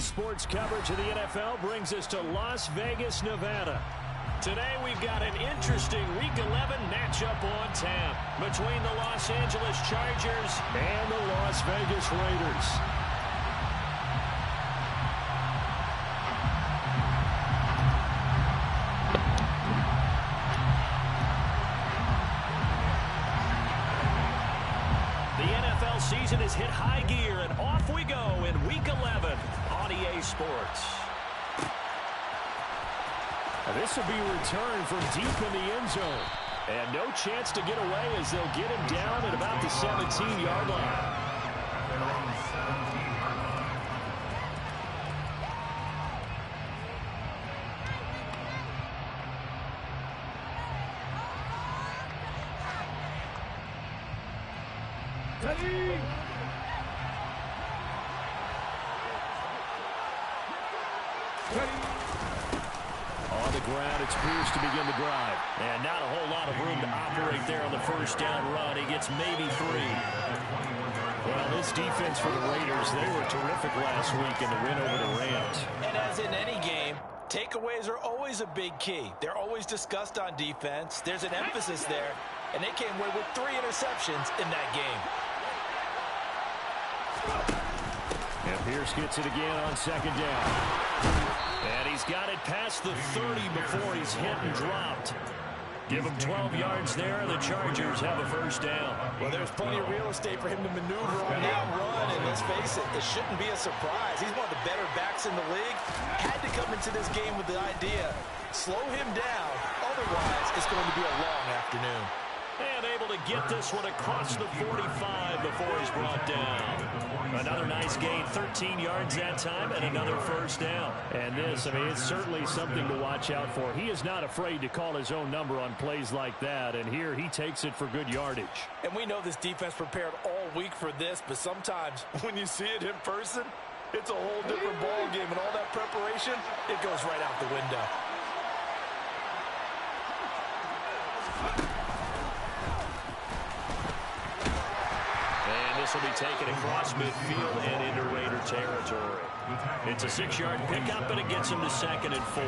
Sports coverage of the NFL brings us to Las Vegas, Nevada. Today we've got an interesting Week 11 matchup on tap between the Los Angeles Chargers and the Las Vegas Raiders. Season has hit high gear, and off we go in Week 11 on EA Sports. And this will be returned from deep in the end zone. And no chance to get away as they'll get him down at about the 17-yard line. On the ground, it's Pierce to begin the drive. And not a whole lot of room to operate there on the first down run. He gets maybe 3. Well, this defense for the Raiders, they were terrific last week in the win over the Rams. And as in any game, takeaways are always a big key. They're always discussed on defense. There's an emphasis there. And they came away with 3 interceptions in that game. And Pierce gets it again on second down. And he's got it past the 30 before he's hit and dropped. Give him 12 yards there. The Chargers have a first down. Well, there's plenty of real estate for him to maneuver on that run. And let's face it, it shouldn't be a surprise. He's one of the better backs in the league. Had to come into this game with the idea, slow him down. Otherwise, it's going to be a long afternoon. And able to get this one across the 45 before he's brought down. Another nice gain, 13 yards that time, and another first down. And this, I mean, it's certainly something to watch out for. He is not afraid to call his own number on plays like that, and here he takes it for good yardage. And we know this defense prepared all week for this, but sometimes when you see it in person, it's a whole different ball game, and all that preparation, it goes right out the window. This will be taken across midfield and into Raider territory. It's a 6-yard pickup, and it gets him to 2nd and 4.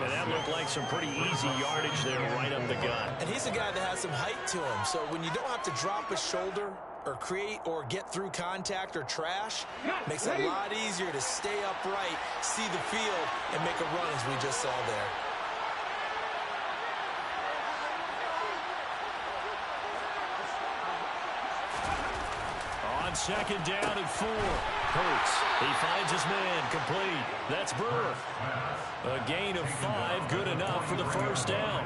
And that looked like some pretty easy yardage there right up the gut. And he's a guy that has some height to him, so when you don't have to drop a shoulder or create or get through contact or trash, makes it a lot easier to stay upright, see the field, and make a run as we just saw there. Second down and 4. Hurts. He finds his man. Complete. That's Brewer. A gain of 5. Good enough for the first down.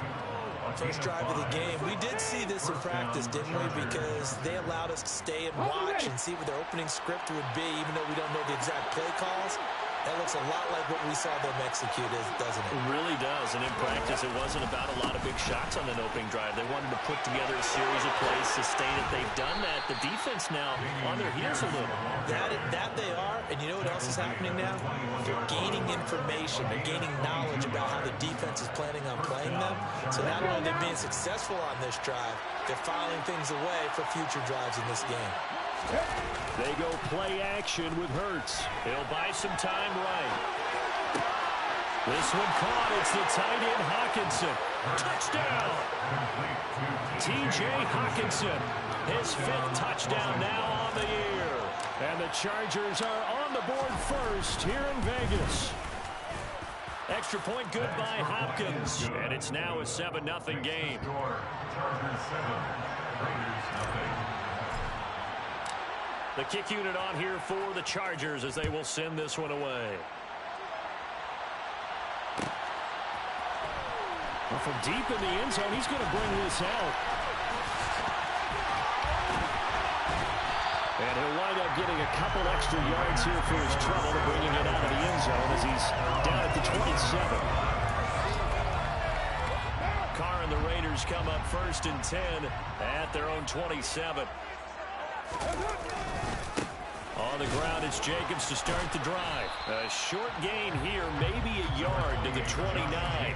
First drive of the game. We did see this in practice, didn't we? Because they allowed us to stay and watch and see what their opening script would be, even though we don't know the exact play calls. That looks a lot like what we saw them execute, doesn't it? It really does. And in practice, it wasn't about a lot of big shots on an opening drive. They wanted to put together a series of plays, sustain it. They've done that. The defense now on their heels a little. That they are. And you know what else is happening now? They're gaining information. They're gaining knowledge about how the defense is planning on playing them. So not only are they being successful on this drive, they're filing things away for future drives in this game. They go play action with Hurts. He'll buy some time right. This one caught. It's the tight end Hawkinson. Touchdown! T.J. Hawkinson, his 5th touchdown now on the year. And the Chargers are on the board first here in Vegas. Extra point good by Hopkins. And it's now a 7-0 game. Chargers 7, Raiders nothing. The kick unit on here for the Chargers as they will send this one away. Well, from deep in the end zone, he's going to bring this out. And he'll wind up getting a couple extra yards here for his trouble, bringing it out of the end zone as he's down at the 27. Carr and the Raiders come up 1st and 10 at their own 27. On the ground, it's Jacobs to start the drive. A short gain here, maybe a yard to the 29.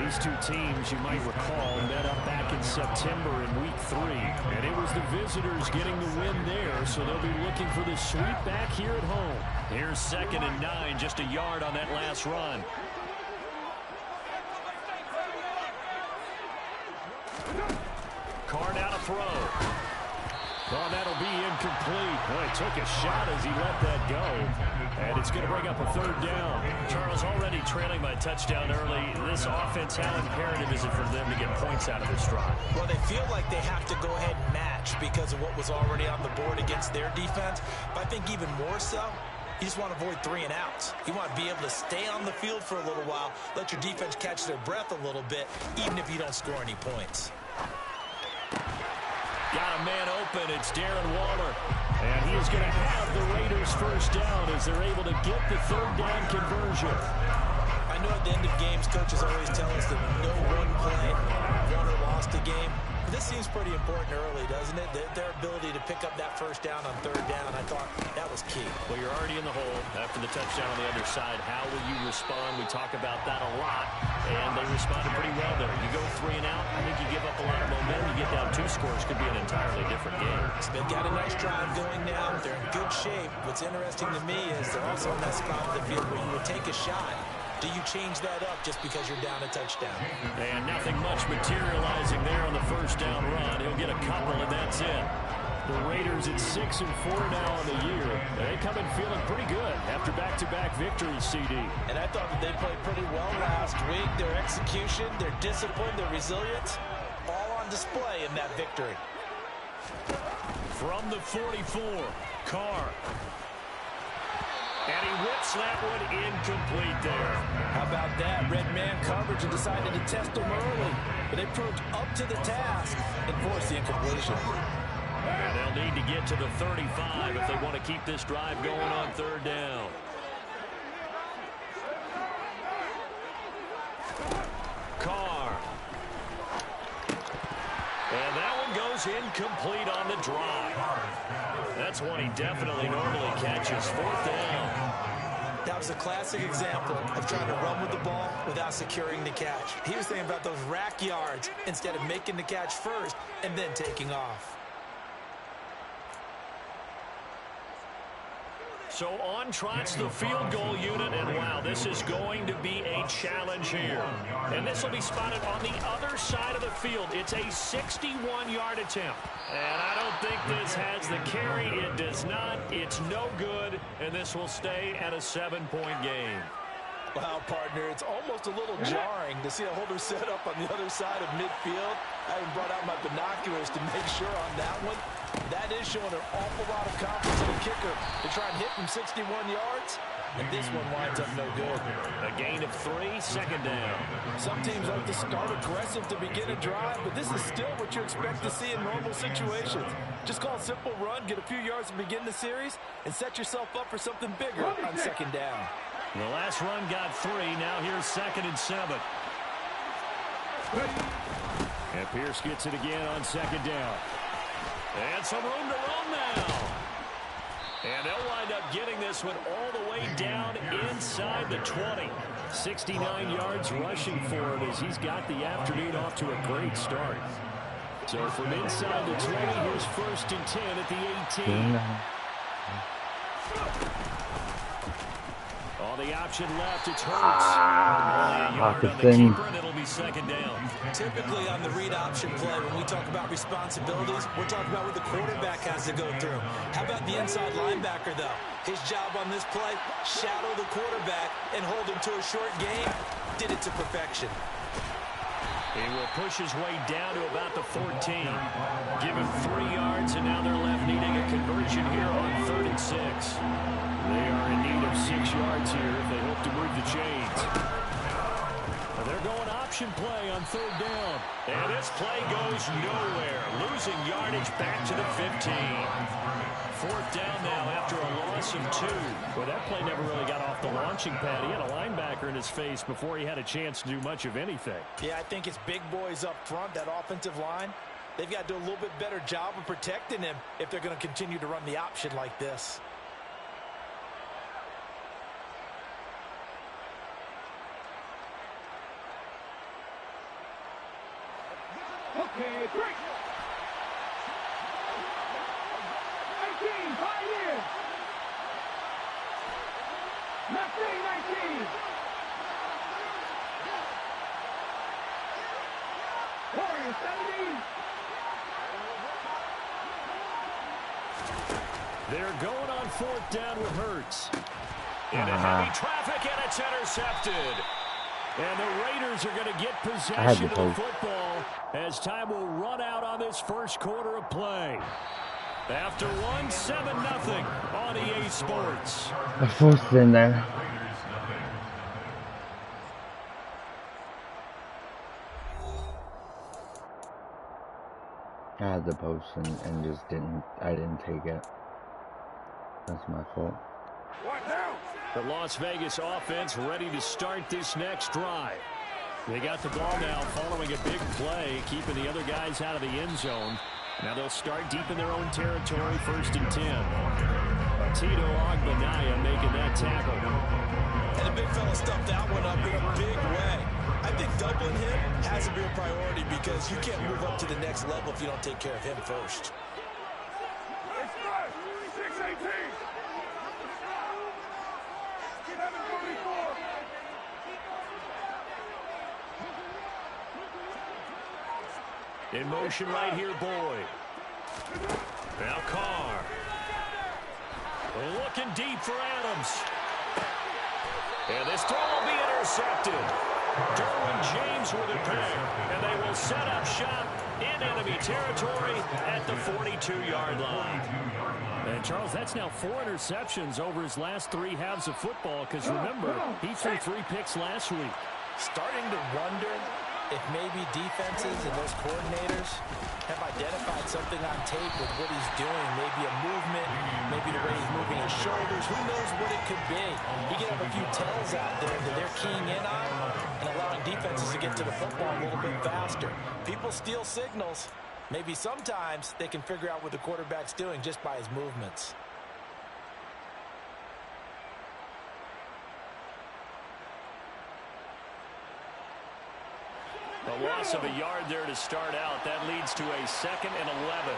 These two teams, you might recall, met up back in September in Week 3. And it was the visitors getting the win there, so they'll be looking for the sweep back here at home. Here's 2nd and 9, just a yard on that last run. Carr now to throw. Oh, that'll be incomplete. Well, he took a shot as he let that go. And it's going to bring up a 3rd down. Charles, already trailing by touchdown early. This offense, how imperative is it for them to get points out of this drive? Well, they feel like they have to go ahead and match because of what was already on the board against their defense. But I think even more so, you just want to avoid 3 and outs. You want to be able to stay on the field for a little while, let your defense catch their breath a little bit, even if you don't score any points. Got a man open. It's Darren Waller. And he is going to have the Raiders first down as they're able to get the 3rd down conversion. I know at the end of games, coaches always tell us that no one play won or lost a game. But this seems pretty important early, doesn't it? Their ability to pick up that first down on 3rd down, I thought that was key. Well, you're already in the hole after the touchdown on the other side. How will you respond? We talk about that a lot, and they responded pretty well there. You go 3 and out, I think you give up a lot of momentum. You get down 2 scores, could be an entirely different game. So they've got a nice drive going now. They're in good shape. What's interesting to me is they're also in that spot of the field where you would take a shot. Do you change that up just because you're down a touchdown? And nothing much materializing there on the first down run. He'll get a couple, and that's it. The Raiders at 6 and 4 now on the year. They come in feeling pretty good after back-to-back victories, CD. And I thought that they played pretty well last week. Their execution, their discipline, their resilience, all on display in that victory. From the 44, Carr. And he whips that one incomplete there. How about that? Red man coverage and decided to test them early. But they proved up to the task and forced the incompletion. And they'll need to get to the 35 if they want to keep this drive going on 3rd down. Carr. And that one goes incomplete on the drive. That's one he definitely normally catches. 4th down. That was a classic example of trying to run with the ball without securing the catch. He was thinking about those rack yards instead of making the catch first and then taking off. So on trots the field goal unit, and wow, this is going to be a challenge here. And this will be spotted on the other side of the field. It's a 61-yard attempt. And I don't think this has the carry. It does not. It's no good, and this will stay at a 7-point game. Wow, partner, it's almost a little jarring to see a holder set up on the other side of midfield. I haven't brought out my binoculars to make sure on that one. That is showing an awful lot of confidence in the kicker to try and hit from 61 yards. And this one winds up no good. A gain of 3, 2nd down. Some teams like to start aggressive to begin a drive, but this is still what you expect to see in normal situations. Just call a simple run, get a few yards to begin the series, and set yourself up for something bigger on 2nd down. The last run got 3. Now here's 2nd and 7. And Pierce gets it again on 2nd down. And some room to run now. And they'll wind up getting this one all the way down inside the 20. 69 yards rushing for him as he's got the afternoon off to a great start. So from inside the 20, here's 1st and 10 at the 18. On the option left, it's Hurts. Only a yard on the keeper, and it'll be 2nd down. Typically on the read option play, when we talk about responsibilities, we're talking about what the quarterback has to go through. How about the inside linebacker, though? His job on this play, shadow the quarterback and hold him to a short game. Did it to perfection. He will push his way down to about the 14. Give him 3 yards, and now they're left needing a conversion here on 3rd and 6. They are in need of 6 yards here if they hope to move the chains. They're going option play on 3rd down. And this play goes nowhere. Losing yardage back to the 15. 4th down now after a loss of 2. Well, that play never really got off the launching pad. He had a linebacker in his face before he had a chance to do much of anything. Yeah, I think it's big boys up front, that offensive line. They've got to do a little bit better job of protecting him if they're going to continue to run the option like this. They're going on 4th down with Hurts. Into heavy traffic, and it's intercepted. And the Raiders are going to get possession of the football as time will run out on this first quarter of play. After 7-0 on EA Sports. The fourth in there. I had the post and just I didn't take it. That's my fault. The Las Vegas offense ready to start this next drive. They got the ball now following a big play, keeping the other guys out of the end zone. Now they'll start deep in their own territory, 1st and 10. Tito Ogbanaya making that tackle. And the big fella stuffed that one up in a big way. I think doubling him has to be a priority because you can't move up to the next level if you don't take care of him first. In motion right here, Boyd. Now Carr. Looking deep for Adams. And this throw will be intercepted. Derwin James with a pick. And they will set up shop in enemy territory at the 42-yard line. And Charles, that's now 4 interceptions over his last 3 halves of football. Because remember, he threw 3 picks last week. Starting to wonder if maybe defenses and those coordinators have identified something on tape with what he's doing. Maybe a movement, maybe the way he's moving his shoulders. Who knows what it could be? You can have a few tells out there that they're keying in on and allowing defenses to get to the football a little bit faster. People steal signals. Maybe sometimes they can figure out what the quarterback's doing just by his movements. A loss of a yard there to start out. That leads to a 2nd and 11.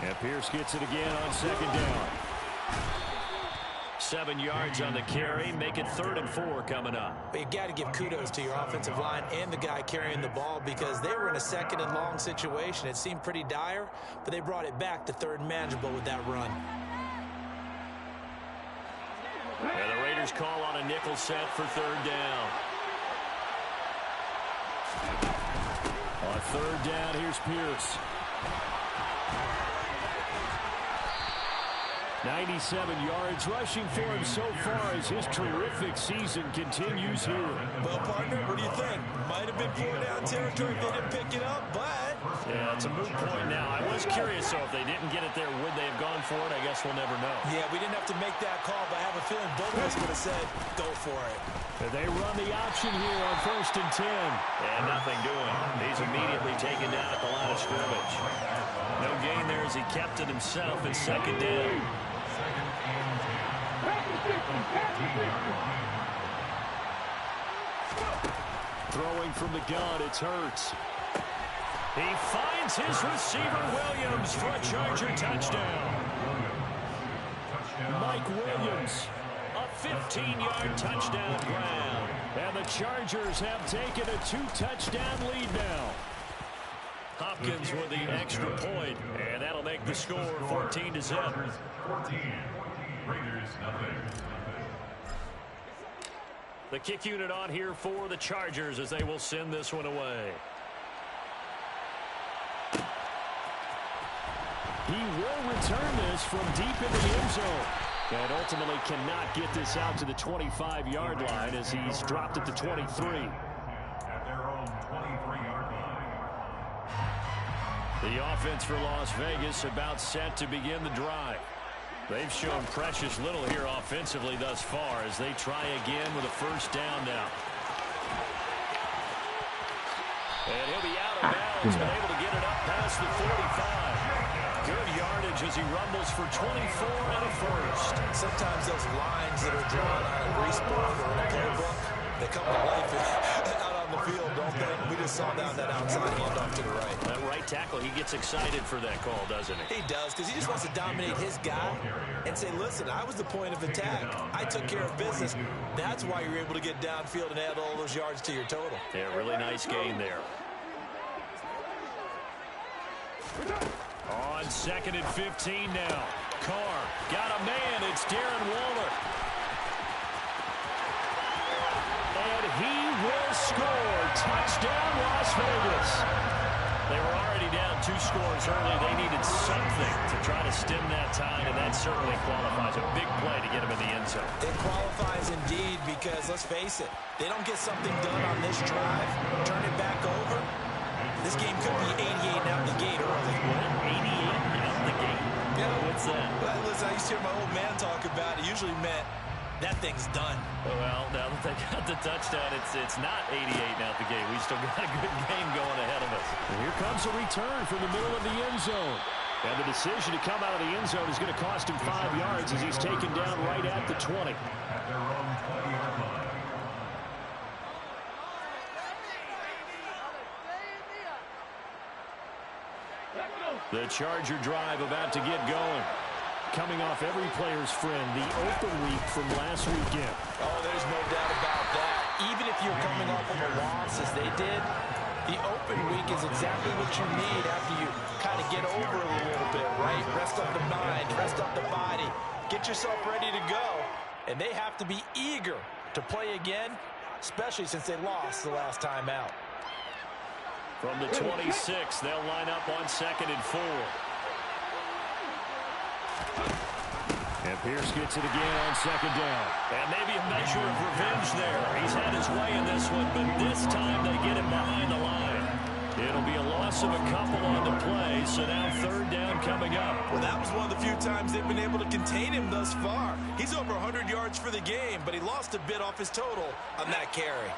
And Pierce gets it again on 2nd down. 7 yards on the carry. Make it 3rd and 4 coming up. But you got to give kudos to your offensive line and the guy carrying the ball because they were in a 2nd and long situation. It seemed pretty dire, but they brought it back to 3rd and manageable with that run. And the Raiders call on a nickel set for 3rd down. On 3rd down, here's Pierce. 97 yards rushing for him so far as his terrific season continues here. Well, partner, what do you think? Might have been 4-down territory if they didn't pick it up, but... Yeah, it's a moot point now. I was curious, so if they didn't get it there, would they have gone for it? I guess we'll never know. Yeah, we didn't have to make that call, but I have a feeling both of us would have said, go for it. And they run the option here on 1st and 10. And nothing doing. He's immediately taken down at the line of scrimmage. No gain there as he kept it himself in 2nd down. Throwing from the gun, it's Hurts. He finds his receiver, Williams, for a Charger touchdown. Mike Williams, a 15-yard touchdown grab. And the Chargers have taken a 2-touchdown lead now. Hopkins with the extra point, and that'll make the score 14-0. 14. Raiders, nothing. The kick unit on here for the Chargers as they will send this one away. He will return this from deep in the end zone. And ultimately cannot get this out to the 25-yard line as he's dropped at the 23. At their own 23-yard line. The offense for Las Vegas about set to begin the drive. They've shown precious little here offensively thus far as they try again with a 1st down now. And he'll be out of bounds, but able to get it up past the 45. Good yardage as he rumbles for 24 and a 1st. Sometimes those lines that are drawn on a grease book or in a playbook, they come to life out on on the field, don't they? We just saw that outside handoff to the right. That right tackle, he gets excited for that call, doesn't he? He does, because he just wants to dominate his guy and say, listen, I was the point of attack. I took care of business. That's why you're able to get downfield and add all those yards to your total. Yeah, really nice gain there. On 2nd and 15 now. Carr got a man. It's Darren Waller. And he will score. Touchdown, Las Vegas. They were already down 2 scores early. They needed something to try to stem that tide, and that certainly qualifies. A big play to get them in the end zone. It qualifies indeed because, let's face it, they don't get something done on this drive, turn it back over. This game could be 88 out the gate early. What? 88 out the gate? Yeah. What's that? Well, listen, I used to hear my old man talk about it. Usually meant that thing's done. Well, now that they got the touchdown, it's not 88 out the gate. We still got a good game going ahead of us. And here comes a return from the middle of the end zone. And the decision to come out of the end zone is going to cost him 5 yards as he's taken down right at the 20. At their own 20-yard line. The Charger drive about to get going. Coming off every player's friend, the open week from last weekend. Oh, there's no doubt about that. Even if you're coming off of a loss as they did, the open week is exactly what you need after you kind of get over it a little bit, right? Rest up the mind, rest up the body, get yourself ready to go. And they have to be eager to play again, especially since they lost the last time out. From the 26, they'll line up on 2nd and 4. And Pierce gets it again on 2nd down. And maybe a measure of revenge there. He's had his way in this one, but this time they get him behind the line. It'll be a loss of a couple on the play, so now 3rd down coming up. Well, that was one of the few times they've been able to contain him thus far. He's over 100 yards for the game, but he lost a bit off his total on that carry.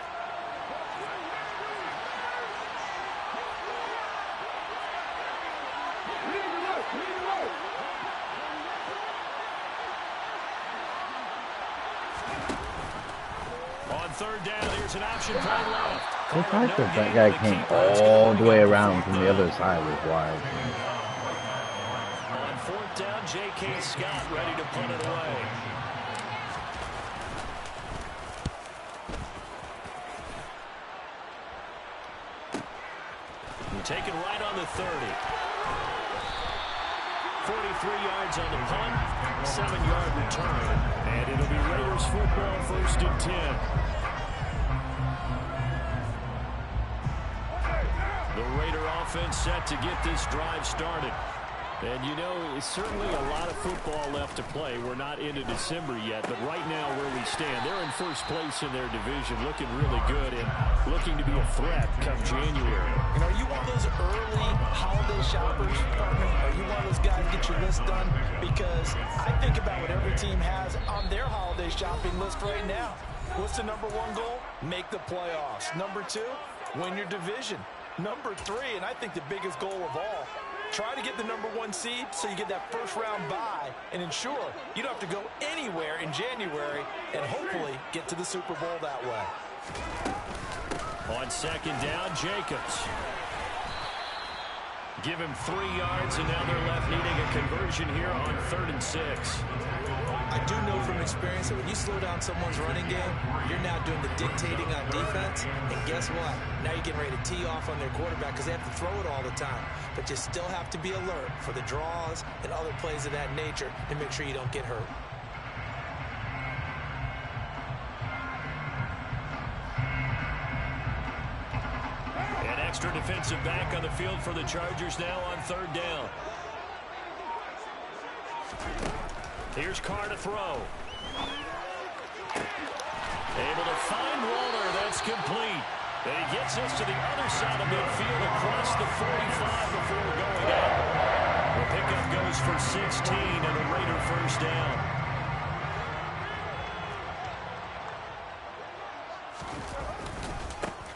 On 3rd down, here's an option play left. The fact that that guy came all the way around from the other side was wild. On 4th down, J.K. Scott ready to punt it away. Taken right on the 30. 43 yards on the punt, 7-yard return. And it'll be Raiders football, 1st and 10. The Raider offense set to get this drive started. And you know, it's certainly a lot of football left to play. We're not into December yet, but right now where we stand, they're in 1st place in their division, looking really good and looking to be a threat come January. And are you one of those early holiday shoppers, partner? Are you one of those guys get your list done? Because I think about what every team has on their holiday shopping list right now. What's the #1 goal? Make the playoffs. #2, win your division. #3, and I think the biggest goal of all, try to get the #1 seed so you get that 1st-round bye and ensure you don't have to go anywhere in January and hopefully get to the Super Bowl that way. On 2nd down, Jacobs. Give him 3 yards, and now they're left needing a conversion here on 3rd and 6. I do know from experience that when you slow down someone's running game, you're now doing the dictating on defense. And guess what? Now you're getting ready to tee off on their quarterback because they have to throw it all the time. But you still have to be alert for the draws and other plays of that nature to make sure you don't get hurt. An extra defensive back on the field for the Chargers now on 3rd down. Here's Carr to throw. Able to find Waller. That's complete. And he gets us to the other side of midfield across the 45 before going out. The pickup goes for 16 and a Raider 1st down.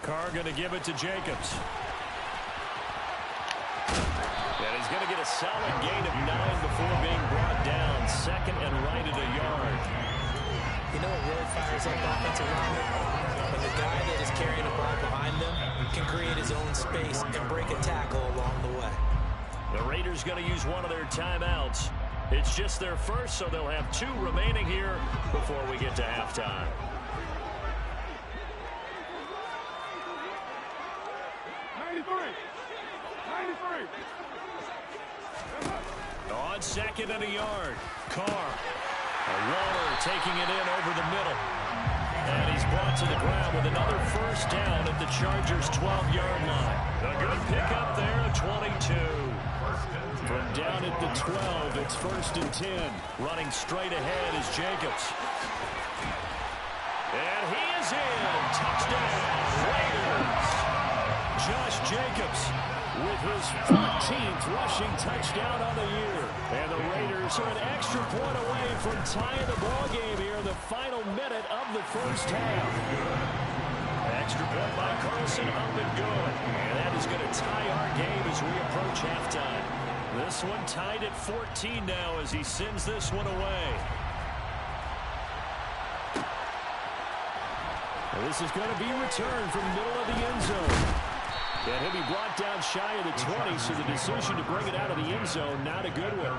Carr going to give it to Jacobs. And he's going to get a solid gain of 9 before being brought down. 2nd and right at a yard. You know what really fires up offensive linemen? when the guy that is carrying the ball behind them can create his own space and break a tackle along the way. The Raiders going to use one of their timeouts. It's just their first, so they'll have 2 remaining here before we get to halftime. On second and a yard, Carr. Waller taking it in over the middle. And he's brought to the ground with another first down at the Chargers' 12-yard line. A good pickup there at 22. From down at the 12, it's 1st and 10. Running straight ahead is Jacobs. And he is in. Touchdown, Raiders. Josh Jacobs with his 14th rushing touchdown on the year. And the Raiders are an extra point away from tying the ball game here in the final minute of the first half. Extra point by Carlson, up and good. And that is going to tie our game as we approach halftime. This one tied at 14 now as he sends this one away. And this is going to be returned from the middle of the end zone. And he'll be brought down shy of the 20, so the decision to bring it out of the end zone, not a good one.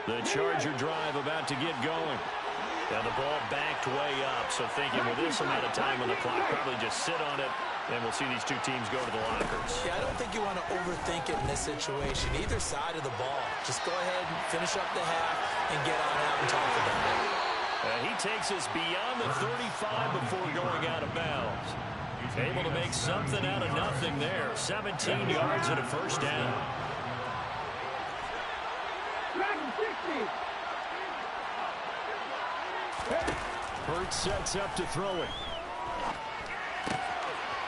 The Charger drive about to get going. Now the ball backed way up, so thinking with this amount of time on the clock, probably just sit on it, and we'll see these 2 teams go to the lockers. Yeah, I don't think you want to overthink it in this situation. Either side of the ball. Just go ahead and finish up the half and get on out and talk about it. He takes us beyond the 35 before going out of bounds. Able to make something out of nothing there. 17 yards and a first down. Hurts sets up to throw it.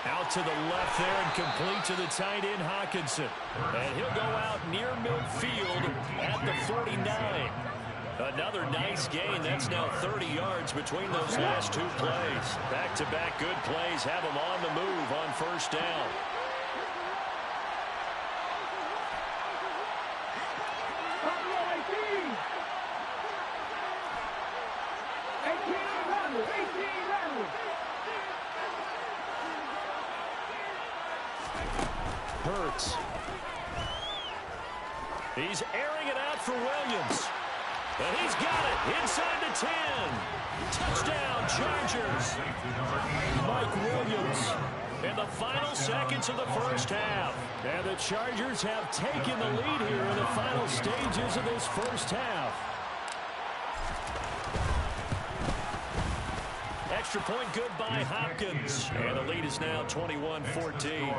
Out to the left there and complete to the tight end, Hawkinson. And he'll go out near midfield at the 49. Another nice gain. That's now 30 yards between those last 2 plays. Back-to-back good plays have him on the move on first down. Hurts. He's airing it out for Williams. And he's got it inside the 10. Touchdown, Chargers. Mike Williams. In the final seconds of the first half. And the Chargers have taken the lead here in the final stages of this first half. Extra point good by Hopkins. And the lead is now 21-14.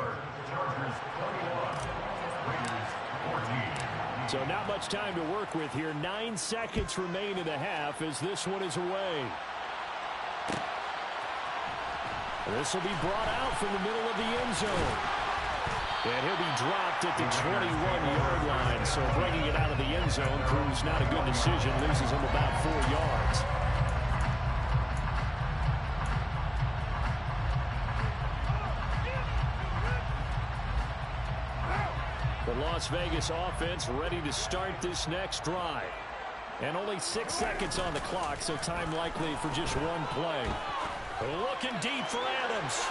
So not much time to work with here. 9 seconds remain in the half as this one is away. This will be brought out from the middle of the end zone. And he'll be dropped at the 21-yard line. So bringing it out of the end zone proves not a good decision. Loses him about 4 yards. The Las Vegas offense ready to start this next drive. And only 6 seconds on the clock, so time likely for just one play. Looking deep for Adams.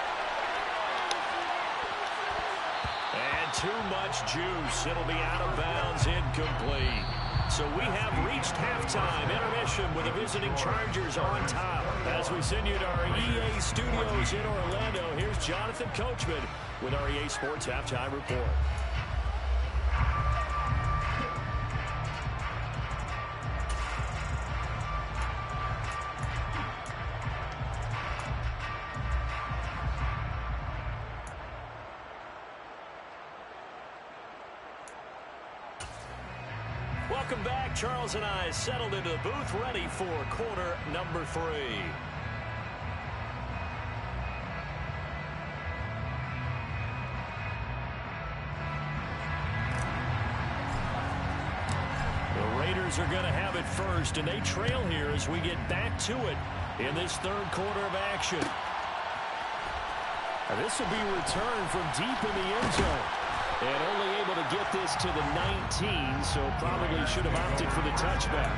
And too much juice. It'll be out of bounds, incomplete. So we have reached halftime. Intermission with the visiting Chargers on top. As we send you to our EA studios in Orlando, here's Jonathan Coachman with our EA Sports Halftime Report. Welcome back. Charles and I settled into the booth ready for quarter number 3. The Raiders are going to have it first, and they trail here as we get back to it in this third quarter of action. And this will be returned from deep in the end zone. And only able to get this to the 19, so probably should have opted for the touchback.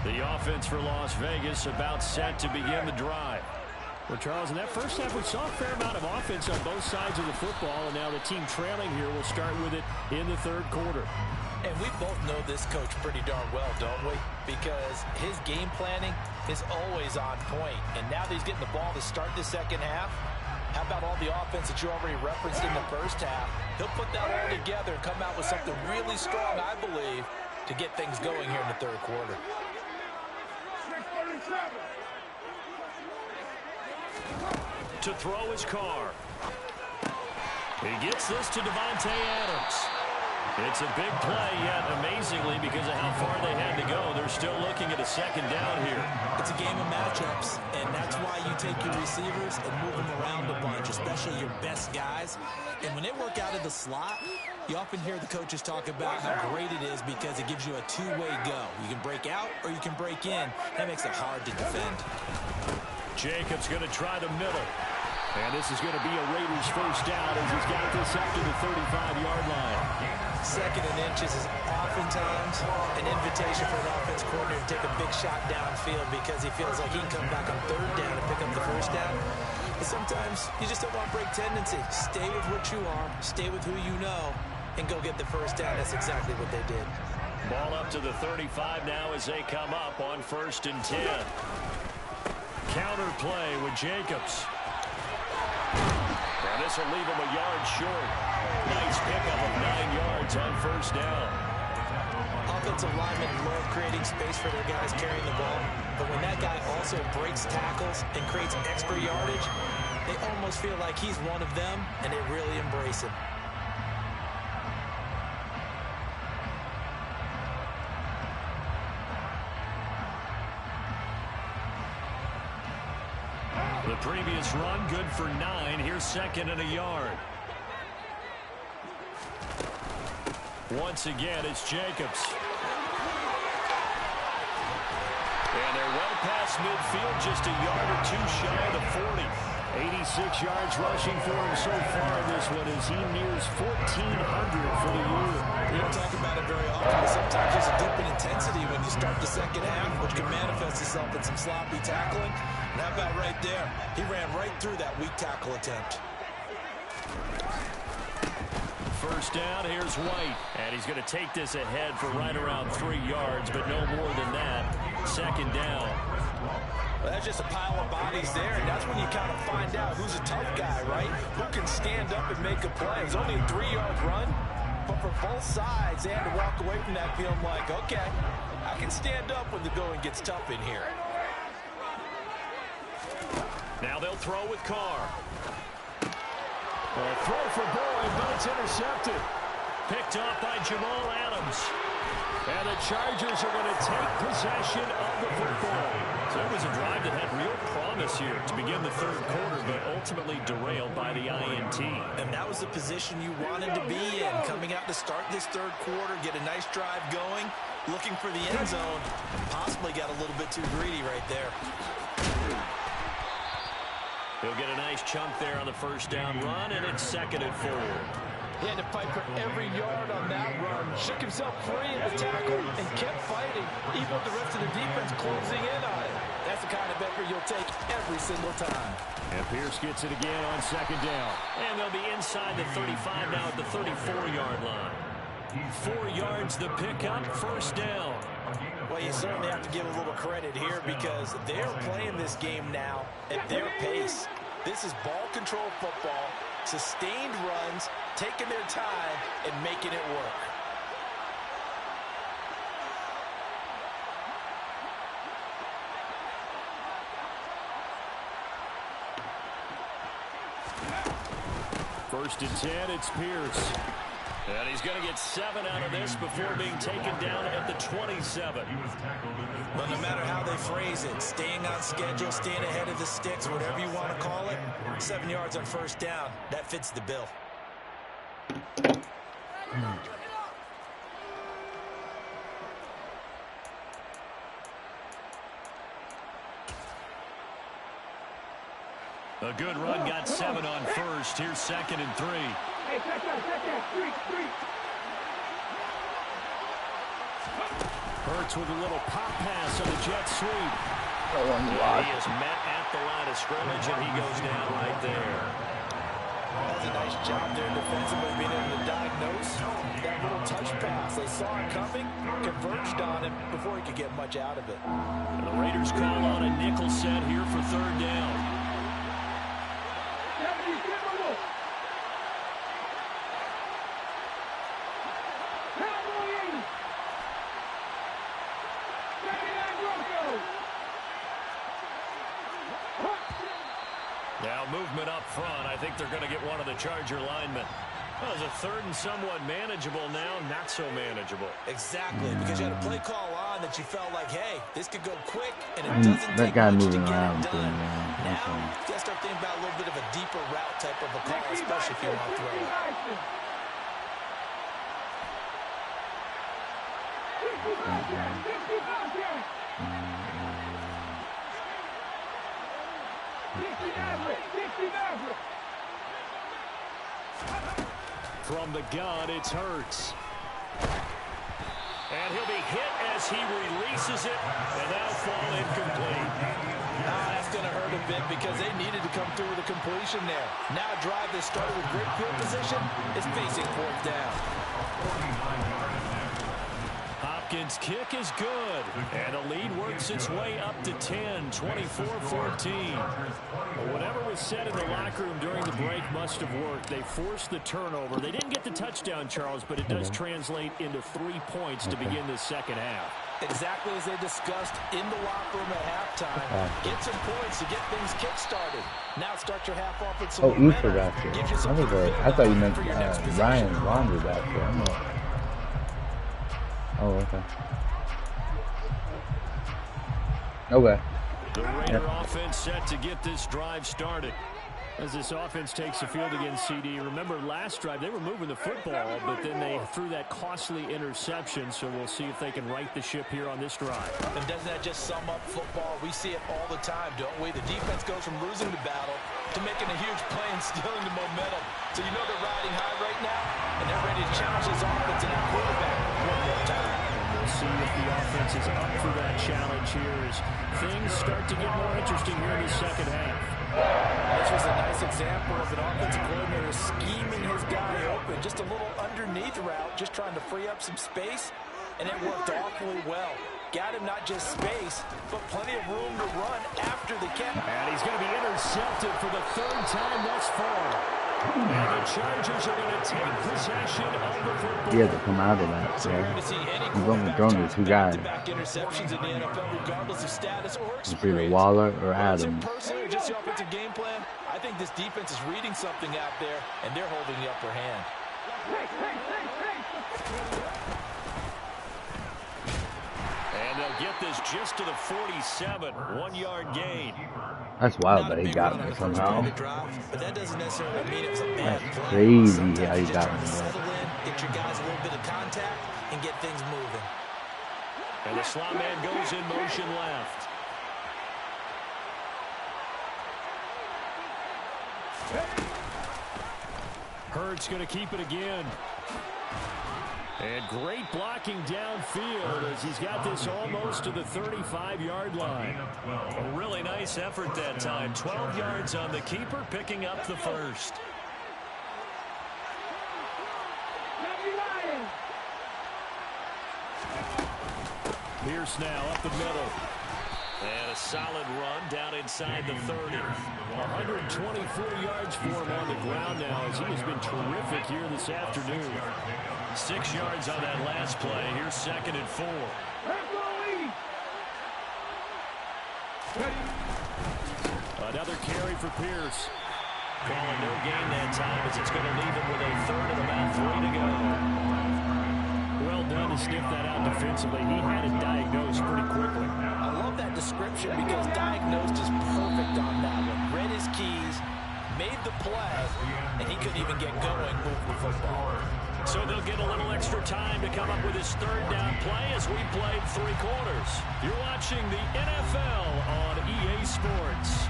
The offense for Las Vegas about set to begin the drive. Well, Charles, in that first half, we saw a fair amount of offense on both sides of the football, and now the team trailing here will start with it in the third quarter. And we both know this coach pretty darn well, don't we? Because his game planning is always on point. And now that he's getting the ball to start the second half, how about all the offense that you already referenced in the first half? He'll put that all together and come out with something really strong, I believe, to get things going here in the third quarter. To throw his car. He gets this to Devontae Adams. It's a big play, yet amazingly, because of how far they had to go, they're still looking at a second down here. It's a game of matchups, and that's why you take your receivers and move them around a bunch, especially your best guys. And when they work out of the slot, you often hear the coaches talk about how great it is because it gives you a two-way go. You can break out or you can break in. That makes it hard to defend. Jacobs going to try the middle. And this is going to be a Raiders first down as he's got this up to the 35-yard line. Second and inches is oftentimes an invitation for an offense coordinator to take a big shot downfield because he feels like he can come back on third down and pick up the first down. But sometimes you just don't want break tendency. Stay with what you are, stay with who you know, and go get the first down. That's exactly what they did. Ball up to the 35 now as they come up on 1st and 10. Counter play with Jacobs. And this will leave him a yard short. Nice pickup of 9 yards on first down. Offensive linemen love creating space for their guys carrying the ball. But when that guy also breaks tackles and creates extra yardage, they almost feel like he's one of them, and they really embrace him. The previous run, good for 9. Here's 2nd and a yard. Once again, it's Jacobs. And they're well past midfield, just a yard or two shy of the 40. 86 yards rushing for him so far in this one as he nears 1,400 for the year. We don't talk about it very often, but sometimes there's a dip in intensity when you start the second half, which can manifest itself in some sloppy tackling. And how about right there? He ran right through that weak tackle attempt. First down, here's White. And he's going to take this ahead for right around 3 yards, but no more than that. 2nd down. Well, that's just a pile of bodies there, and that's when you kind of find out who's a tough guy, right? Who can stand up and make a play. It's only a 3-yard run, but for both sides, they had to walk away from that feeling like, okay, I can stand up when the going gets tough in here. Now they'll throw with Carr. A throw for Boyd, but it's intercepted. Picked off by Jamal Adams. And the Chargers are going to take possession of the football. So it was a drive that had real promise here to begin the third quarter, but ultimately derailed by the INT. And that was the position you wanted to be in, coming out to start this third quarter, get a nice drive going, looking for the end zone. Possibly got a little bit too greedy right there. He'll get a nice chunk there on the first down run, and it's 2nd and 4. He had to fight for every yard on that run. Shook himself free in the tackle and kept fighting, even with the rest of the defense closing in on it. That's the kind of effort you'll take every single time. And Pierce gets it again on 2nd down. And they'll be inside the 35 now at the 34-yard line. 4 yards the pickup, first down. Well, you certainly have to give a little credit here because they're playing this game now at their pace. This is ball control football, sustained runs, taking their time, and making it work. First and 10, it's Pierce. And he's going to get 7 out of this before being taken down at the 27. But no matter how they phrase it, staying on schedule, staying ahead of the sticks, whatever you want to call it, 7 yards on first down, that fits the bill. A good run, got 7 on first. Here's 2nd and 3. Hey, check that. Street. Hurts with a little pop pass on the jet sweep. He is met at the line of scrimmage, and he goes down right there. That's a nice job there defensively, being able to diagnose that little touch pass. They saw it coming, converged on it before he could get much out of it. And the Raiders call on a nickel set here for 3rd down. Now movement up front. I think they're going to get one of the Charger linemen. Well, it's a 3rd and somewhat manageable now, not so manageable. Exactly, because you had a play call on that you felt like, hey, this could go quick, and it doesn't that take guy much moving to get around it done. yeah, Now, you got to start thinking about a little bit of a deeper route type of a call, especially if you want to throw it. From the gun, it's Hurts. And he'll be hit as he releases it, and that'll fall incomplete. That's going to hurt a bit because they needed to come through with a completion there. Now a drive that started with great field position is facing 4th down. Hopkins' kick is good, and the lead works its way up to 10, 24-14. Whatever was said in the locker room during the break must have worked. They forced the turnover. They didn't get the touchdown, Charles, but it does translate into 3 points to begin the second half. Exactly as they discussed in the locker room at halftime. Get some points to get things kick-started. Now start your half off with some momentum. Easter basket. I thought you meant Ryan Laundry basket. Oh, okay. Okay. The Raider offense set to get this drive started. As this offense takes the field against CD. Remember last drive, they were moving the football, but then they threw that costly interception, so we'll see if they can right the ship here on this drive. And doesn't that just sum up football? We see it all the time, don't we? The defense goes from losing the battle to making a huge play and stealing the momentum. So you know they're riding high right now, and they're ready to challenge this offense and that quarterback one more time. We'll see if the offense is up for that challenge here as things start to get more interesting here in the second half. This was a nice example of an offensive coordinator scheming his guy open. Just a little underneath route, just trying to free up some space, and it worked awfully well. Got him not just space, but plenty of room to run after the catch. And he's going to be intercepted for the 3rd time thus far. And the Chargers are going to take possession of the football. He had to come out of that. So he's only thrown to 2 guys. Interceptions in the NFL, regardless of status or it's either Waller or Adams. Personally, or just the offensive game plan, I think this defense is reading something out there, and they're holding the upper hand. And they'll get this just to the 47, 1-yard gain. That's wild that he got me somehow. But that doesn't necessarily mean it was a bad That's play. crazy how he got me. Settle in, get your guys a little bit of contact, and get things moving. And the slot man goes in motion left. Hurts going to keep it again. And great blocking downfield as he's got this almost to the 35-yard line. A really nice effort that time. 12 yards on the keeper, picking up the first. Pierce now up the middle. And a solid run down inside the 30. 124 yards for him on the ground now as he has been terrific here this afternoon. 6 yards on that last play. Here's 2nd and 4. Another carry for Pierce. Calling no gain that time as it's going to leave him with a 3rd and about 3 to go. Well done to sniff that out defensively. He had it diagnosed pretty quickly. I love that description because diagnosed is perfect on that one. Read his keys, made the play, and he couldn't even get going moving the football. So they'll get a little extra time to come up with his 3rd down play as we played 3 quarters. You're watching the NFL on EA Sports.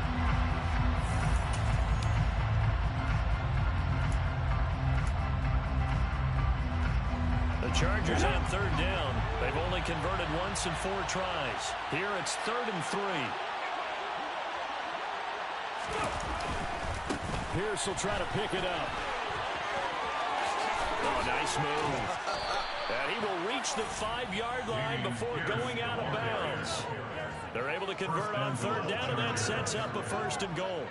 Chargers on third down. They've only converted once in 4 tries. Here it's 3rd and 3. Pierce will try to pick it up. Oh, nice move. And he will reach the 5-yard line before going out of bounds. They're able to convert on third down, and that sets up a 1st and goal.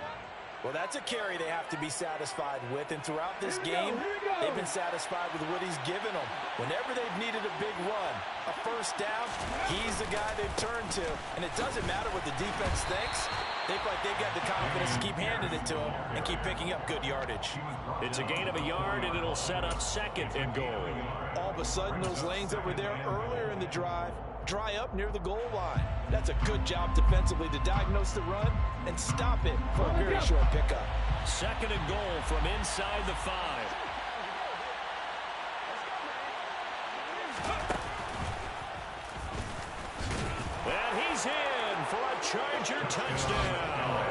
Well, that's a carry they have to be satisfied with, and throughout this game, they've been satisfied with what he's given them. Whenever they've needed a big run, a 1st down, he's the guy they've turned to. And it doesn't matter what the defense thinks. They feel like they've got the confidence to keep handing it to him and keep picking up good yardage. It's a gain of a yard, and it'll set up 2nd and goal. All of a sudden, those lanes that were there earlier in the drive dry up near the goal line. That's a good job defensively to diagnose the run and stop it for a very short pickup. 2nd and goal from inside the 5. And he's in for a Charger touchdown.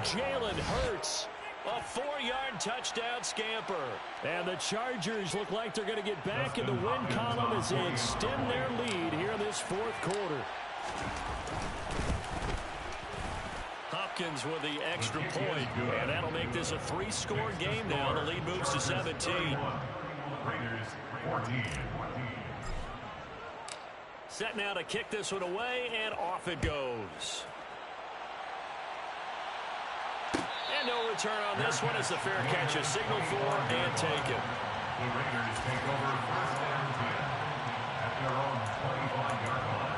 Jalen Hurts. A 4-yard touchdown scamper. And the Chargers look like they're going to get back in the win column as they extend their lead here in this 4th quarter. Hopkins with the extra point, and that'll make this a 3-score game now. The lead moves to 17. Raiders 14. Set now to kick this one away, and off it goes. And no return on this one as the fair catch is signaled for and taken. The Raiders take over 1st and 10 at their own 25-yard line.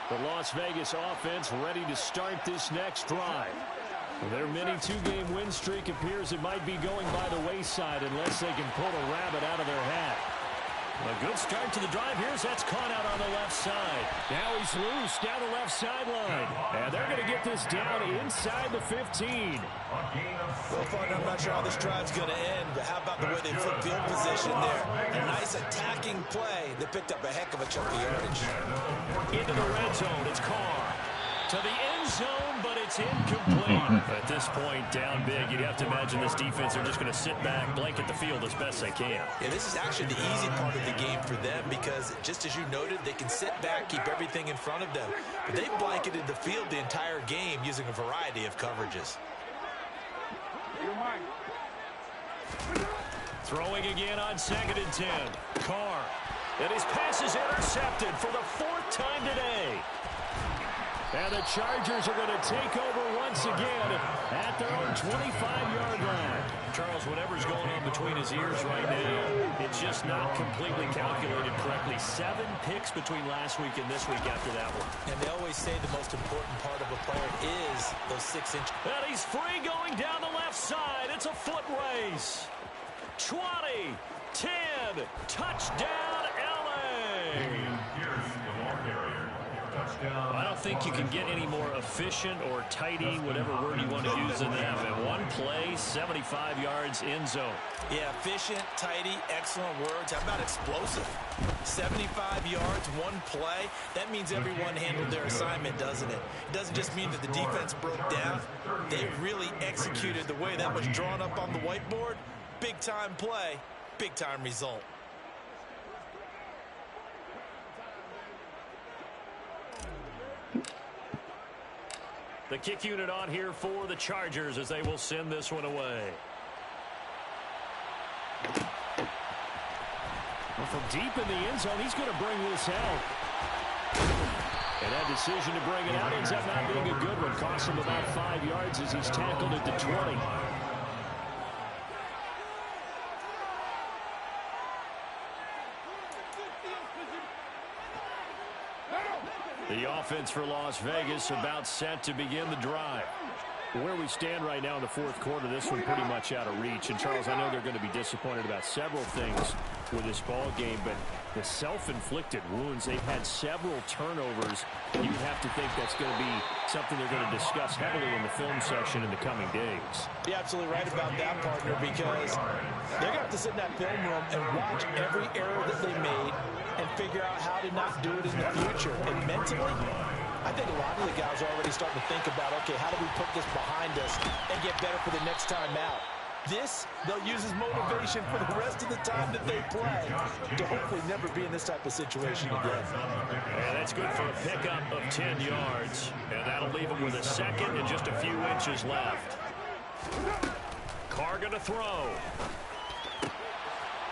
The Las Vegas offense ready to start this next drive. Their mini 2-game win streak appears it might be going by the wayside unless they can pull a rabbit out of their hat. A good start to the drive. Here's that's caught out on the left side. Now he's loose down the left sideline. And they're going to get this down inside the 15. Well, partner, I'm not sure how this drive's going to end, but how about the way they flip field position there? A nice attacking play that picked up a heck of a chunk of yardage. Into the red zone. It's Carr. To the end zone, but it's incomplete. At this point, down big, you'd have to imagine this defense are just going to sit back, blanket the field as best they can. Yeah, this is actually the easy part of the game for them because, just as you noted, they can sit back, keep everything in front of them. But they've blanketed the field the entire game using a variety of coverages. Throwing again on 2nd and 10. Carr. And his pass is intercepted for the 4th time today. And the Chargers are going to take over once again at their own 25-yard line. Charles, whatever's going on between his ears right now, it's just not completely calculated correctly. 7 picks between last week and this week after that one. And they always say the most important part of a player is those 6 inches. And he's free going down the left side. It's a foot race. 20, 10, touchdown, LA. I don't think you can get any more efficient or tidy, whatever word you want to use in that. In one play, 75 yards in zone. Yeah, efficient, tidy, excellent words. How about explosive? 75 yards, one play. That means everyone handled their assignment, doesn't it? It doesn't just mean that the defense broke down. They really executed the way that was drawn up on the whiteboard. Big-time play, big-time result. The kick unit on here for the Chargers as they will send this one away. Well, from deep in the end zone, he's going to bring this out. And that decision to bring it out ends up not being a good one. Costs him about 5 yards as he's tackled at the 20. The offense for Las Vegas about set to begin the drive. Where we stand right now in the 4th quarter, this one pretty much out of reach. And, Charles, I know they're going to be disappointed about several things with this ball game, but the self-inflicted wounds, they've had several turnovers. You have to think that's going to be something they're going to discuss heavily in the film session in the coming days. You're absolutely right about that, partner, because they're going to have to sit in that film room and watch every error that they made and figure out how to not do it in the future. And mentally, I think a lot of the guys are already starting to think about, okay, how do we put this behind us and get better for the next time out? This, they'll use as motivation for the rest of the time that they play to hopefully never be in this type of situation again. And that's good for a pickup of 10 yards. And that'll leave them with a second and just a few inches left. Carr going to throw.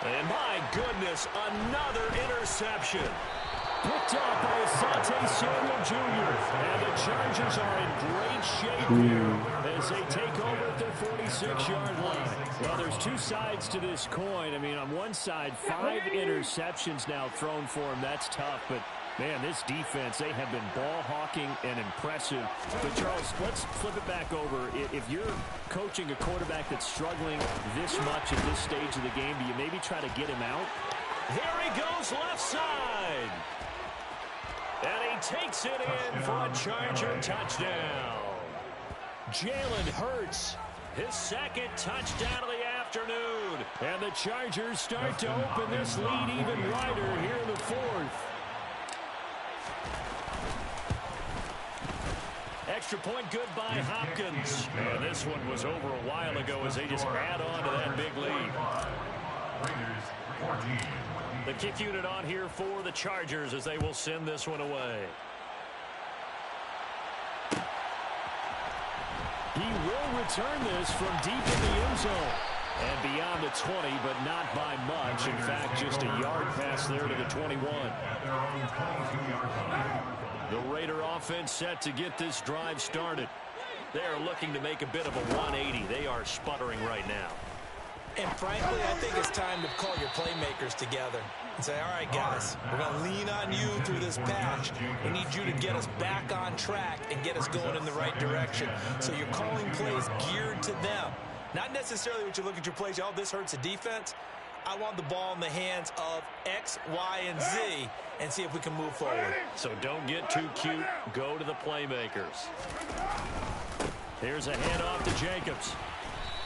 And my goodness, another interception. Picked up by Asante Samuel Jr. And the Chargers are in great shape here as they take over at their 46-yard line. Well, there's two sides to this coin. I mean, on one side, 5 interceptions now thrown for him. That's tough, but man, this defense, they have been ball hawking and impressive. But, Charles, let's flip it back over. If you're coaching a quarterback that's struggling this much at this stage of the game, do you maybe try to get him out? Here he goes left side. And he takes it in for a Charger touchdown. Jalen Hurts, his second touchdown of the afternoon. And the Chargers start to open this lead even wider here in the fourth. Extra point good by Hopkins. And this one was over a while ago as they just add on to that big lead. The kick unit on here for the Chargers as they will send this one away. He will return this from deep in the end zone. And beyond the 20, but not by much. In fact, just a yard pass there to the 21. The Raider offense set to get this drive started. They are looking to make a bit of a 180. They are sputtering right now. And frankly, I think it's time to call your playmakers together and say, all right, guys, we're going to lean on you through this patch. We need you to get us back on track and get us going in the right direction. So you're calling plays geared to them. Not necessarily what you look at your plays, oh, this hurts the defense. I want the ball in the hands of X, Y, and Z and see if we can move forward. So don't get too cute. Go to the playmakers. Here's a handoff to Jacobs.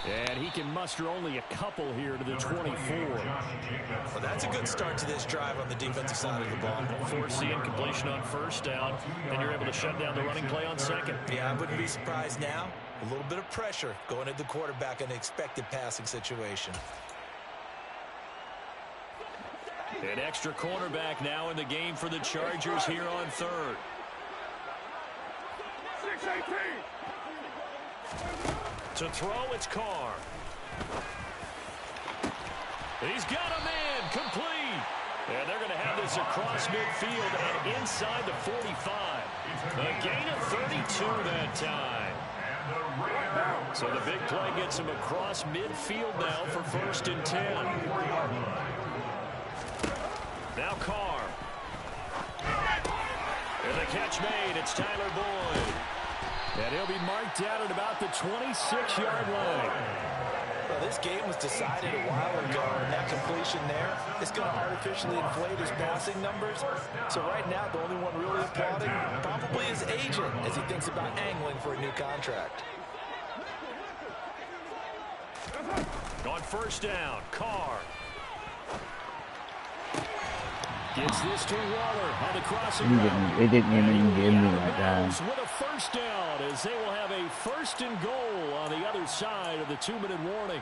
And he can muster only a couple here to the 24. Well, that's a good start to this drive on the defensive side of the ball. Forcing incompletion on first down, and you're able to shut down the running play on second. Yeah, I wouldn't be surprised now. A little bit of pressure going at the quarterback in an expected passing situation. An extra cornerback now in the game for the Chargers here on third. 6-18. To throw, it's Carr. He's got a man, complete. And they're going to have this across midfield and inside the 45. A gain of 32 that time. So the big play gets him across midfield now for 1st and 10. Now Carr. And the catch made. It's Tyler Boyd. And he'll be marked down at about the 26-yard line. Well, this game was decided a while ago, and that completion there is going to artificially inflate his passing numbers. So right now, the only one really applauding probably his agent as he thinks about angling for a new contract. On first down, Carr. Gets this to Waller on the crossing route. They didn't even give me like that. With a first down as they will have a 1st and goal on the other side of the 2-minute warning.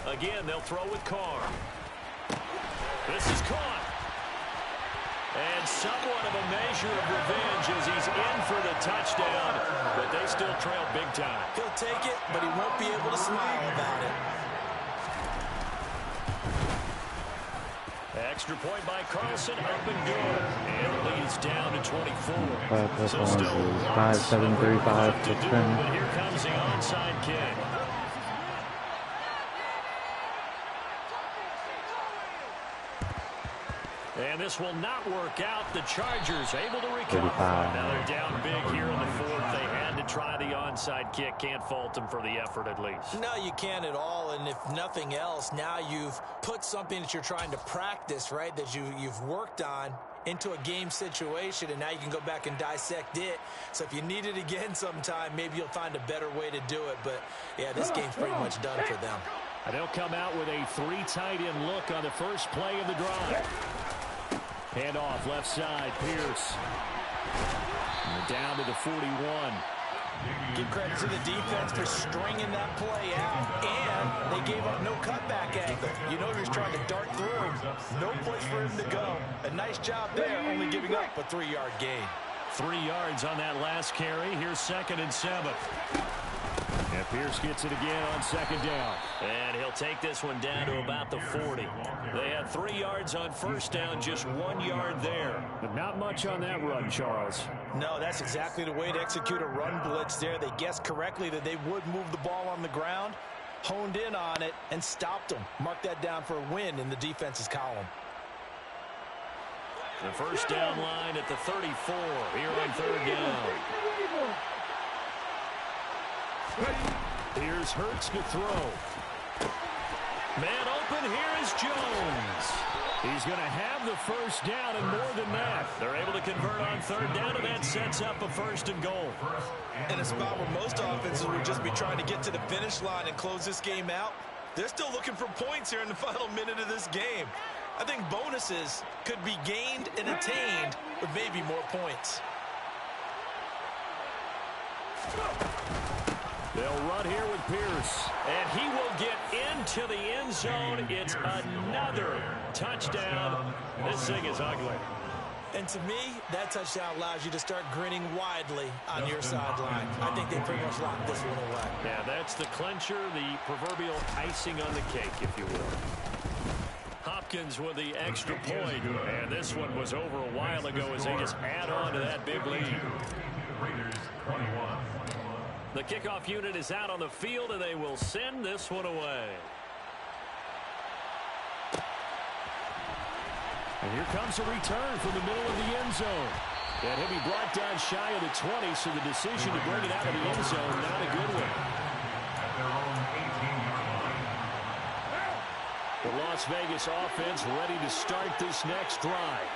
Again, they'll throw with Carr. This is caught. And somewhat of a measure of revenge as he's in for the touchdown, but they still trail big time. He'll take it, but he won't be able to smile about it. Extra point by Carlson, up and good. And the lead is down to 24. So still 5, 7, 3, 5, 6, 7. But here comes the onside kick. And this will not work out. The Chargers able to recover. Now they're down big here in the fourth. They had to try the onside kick. Can't fault them for the effort at least. No, you can't at all. And if nothing else, now you've put something that you're trying to practice, right, that you've worked on into a game situation, and now you can go back and dissect it. So if you need it again sometime, maybe you'll find a better way to do it. But, yeah, this game's pretty much done for them. And they'll come out with a 3 tight end look on the first play of the drive. Hand off left side, Pierce. And we're down to the 41. Give credit to the defense for stringing that play out, and they gave up no cutback angle. You know he was trying to dart through. No place for him to go. A nice job there, only giving up a 3-yard gain. 3 yards on that last carry. Here's 2nd and 7. And Pierce gets it again on 2nd down. And he'll take this one down to about the 40. They had 3 yards on 1st down, just 1 yard there. But not much on that run, Charles. No, that's exactly the way to execute a run blitz there. They guessed correctly that they would move the ball on the ground, honed in on it, and stopped them. Mark that down for a win in the defense's column. The 1st down line at the 34 here on 3rd down. Here's Hurts to throw. Man open, here is Jones. He's going to have the 1st down and more than that. They're able to convert on 3rd down, and that sets up a 1st and goal. In a spot where most offenses would just be trying to get to the finish line and close this game out, they're still looking for points here in the final minute of this game. I think bonuses could be gained and attained with maybe more points. They'll run here with Pierce. And he will get into the end zone. It's another touchdown. This thing is ugly. And to me, that touchdown allows you to start grinning widely on your sideline. I think they pretty much locked this one away. Yeah, that's the clincher, the proverbial icing on the cake, if you will. Hopkins with the extra point. And this one was over a while ago as they just add on to that big lead. The kickoff unit is out on the field, and they will send this one away. And here comes a return from the middle of the end zone. And he'll be brought down shy of the 20, so the decision to bring it out of the end zone, not a good one. The Las Vegas offense ready to start this next drive.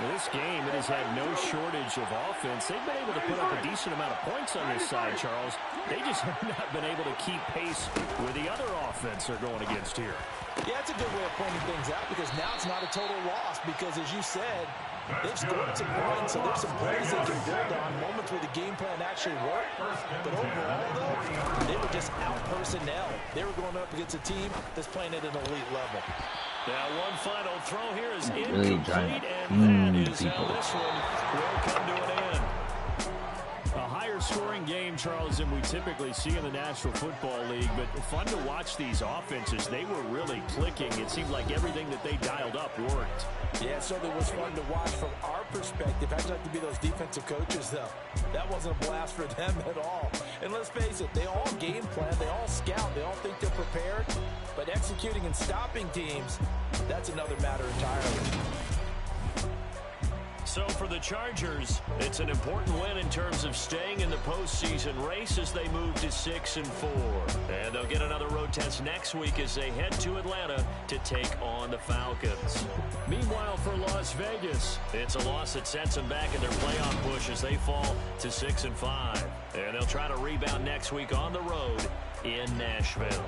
In this game, it has had no shortage of offense. They've been able to put up a decent amount of points on this side, Charles. They just have not been able to keep pace with the other offense they're going against here. Yeah, it's a good way of pointing things out because now it's not a total loss because, as you said, they've scored some points, so there's some plays they can build on, moments where the game plan actually worked. But overall, though, they were just out-personnel. They were going up against a team that's playing at an elite level. Now one final throw here is Really incomplete, giant and that is people. how this one will come to an end. A higher scoring game, Charles, than we typically see in the National Football League, but fun to watch these offenses. They were really clicking. It seemed like everything that they dialed up worked. Yeah, it certainly was fun to watch from our perspective. I'd like to be those defensive coaches, though. That wasn't a blast for them at all. And let's face it, they all game plan, they all scout, they all think they're prepared. But executing and stopping teams, that's another matter entirely. So for the Chargers, it's an important win in terms of staying in the postseason race as they move to 6-4. And they'll get another road test next week as they head to Atlanta to take on the Falcons. Meanwhile, for Las Vegas, it's a loss that sets them back in their playoff push as they fall to 6-5. And they'll try to rebound next week on the road in Nashville.